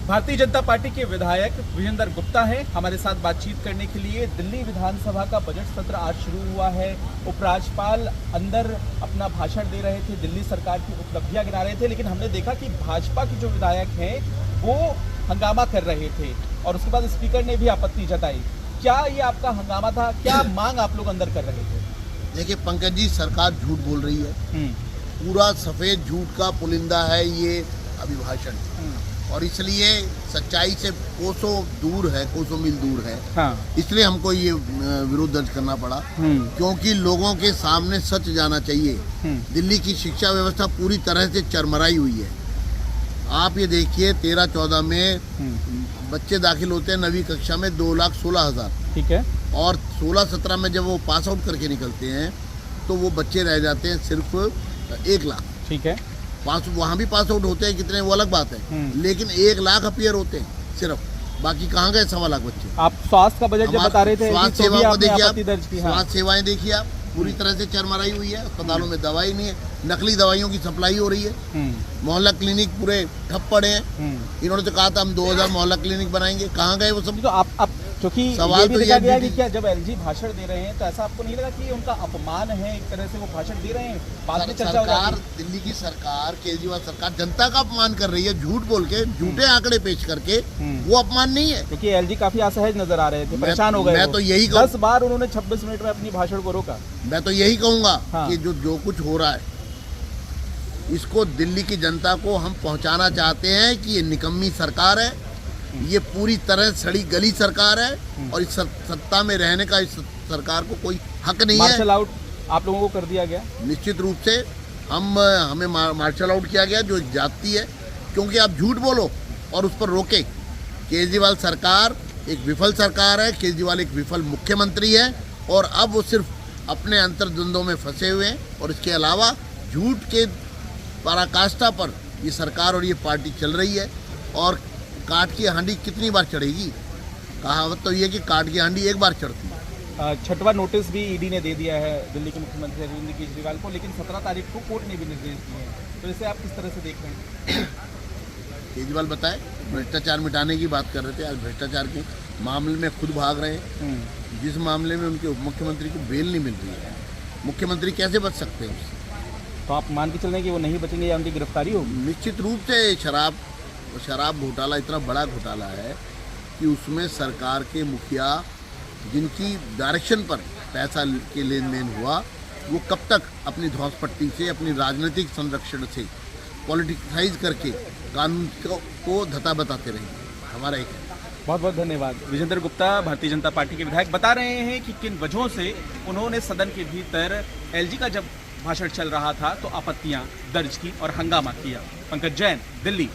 Bharatiya Janata party के विधायक विजेंद्र गुप्ता हैं हमारे साथ बातचीत करने के लिए। दिल्ली विधानसभा का बजट सत्र आज शुरू हुआ है। उपराज्यपाल अंदर अपना भाषण दे रहे थे, दिल्ली सरकार की उपलब्धियां गिना रहे थे, लेकिन हमने देखा कि भाजपा के जो विधायक हैं वो हंगामा कर रहे थे और उसके बाद स्पीकर ने भी आपत्ति जताई। क्या ये आपका हंगामा था? क्या मांग आप लोग अंदर कर रहे थे? देखिए पंकज जी, सरकार झूठ बोल रही है। पूरा सफेद झूठ का पुलिंदा है ये अभिभाषण, और इसलिए सच्चाई से कोसों दूर है, कोसों मील दूर है। हाँ। इसलिए हमको ये विरोध दर्ज करना पड़ा, क्योंकि लोगों के सामने सच जाना चाहिए। दिल्ली की शिक्षा व्यवस्था पूरी तरह से चरमराई हुई है। आप ये देखिए 13-14 में बच्चे दाखिल होते हैं 9वीं कक्षा में 2,16,000, ठीक है, और 16-17 में जब वो पास आउट करके निकलते हैं तो वो बच्चे रह जाते हैं सिर्फ 1 लाख, ठीक है। वहाँ भी पास आउट होते हैं कितने, वो अलग बात है, लेकिन 1 लाख अपीयर होते हैं सिर्फ। बाकी कहाँ गए 1.25 लाख बच्चे? आप स्वास्थ्य का बजट जब बता रहे थे, स्वास्थ्य सेवा को देखिए आप, हाँ। स्वास्थ्य सेवाएं देखिए आप, पूरी तरह से चरमराई हुई है। अस्पतालों में दवाई नहीं है, नकली दवाइयों की सप्लाई हो रही है। मोहल्ला क्लिनिक पूरे ठप पड़े हैं। इन्होंने तो कहा था हम 2000 मोहल्ला क्लिनिक बनाएंगे, कहाँ गए वो सब? तो आप क्योंकि सवाल ये भी तो देखा ये गया कि क्या जब एलजी भाषण दे रहे हैं तो ऐसा आपको नहीं लगा कि उनका अपमान है एक तरह से वो भाषण दे रहे हैं? बाद में चर्चा हो सरकार, जाती है। दिल्ली की सरकार, केजरीवाल सरकार जनता का अपमान कर रही है, झूठ बोल के, झूठे आंकड़े पेश करके। वो अपमान नहीं है, क्योंकि एलजी काफी असहज नजर आ रहे थे, परेशान हो गए। मैं तो यही 10 बार उन्होंने 26 मिनट में अपनी भाषण को रोका। मैं तो यही कहूँगा हाँ। कि जो कुछ हो रहा है इसको दिल्ली की जनता को हम पहुंचाना चाहते हैं कि ये निकम्मी सरकार है, ये पूरी तरह सड़ी गली सरकार है, और इस सत्ता में रहने का इस सरकार को कोई हक नहीं है। मार्शल आउट आप लोगों को कर दिया गया? निश्चित रूप से हमें मार्शल आउट किया गया, जो एक जाति है, क्योंकि आप झूठ बोलो और उस पर रोके। केजरीवाल सरकार एक विफल सरकार है, केजरीवाल एक विफल मुख्यमंत्री है, और अब वो सिर्फ अपने अंतर्द्वंद्वों में फंसे हुए हैं, और इसके अलावा झूठ के पराकाष्ठा पर ये सरकार और ये पार्टी चल रही है। और काट की हांडी कितनी बार चढ़ेगी? कहावत तो ये कि काट की हांडी एक बार चढ़ती है। 6वां नोटिस भी ईडी ने दे दिया है दिल्ली के मुख्यमंत्री अरविंद केजरीवाल को, लेकिन 17 तारीख को कोर्ट ने भी निर्देश दिए हैं, तो इसे आप किस तरह से देख रहे हैं? केजरीवाल बताए, भ्रष्टाचार मिटाने की बात कर रहे थे, आज भ्रष्टाचार के मामले में खुद भाग रहे हैं। जिस मामले में उनके उप मुख्यमंत्री को बेल नहीं मिल रही है, मुख्यमंत्री कैसे बच सकते हैं उससे? तो आप मान के चल रहे हैं कि वो नहीं बचेंगे या उनकी गिरफ्तारी होगी? निश्चित रूप से शराब घोटाला इतना बड़ा घोटाला है कि उसमें सरकार के मुखिया, जिनकी डायरेक्शन पर पैसा के लेन देन हुआ, वो कब तक अपनी धौंस पट्टी से, अपनी राजनीतिक संरक्षण से पॉलिटिसाइज करके कानून को धता बताते रहेंगे? हमारा एक बहुत बहुत धन्यवाद। विजेंद्र गुप्ता भारतीय जनता पार्टी के विधायक बता रहे हैं कि किन वजहों से उन्होंने सदन के भीतर एलजी का जब भाषण चल रहा था तो आपत्तियां दर्ज की और हंगामा किया। पंकज जैन, दिल्ली।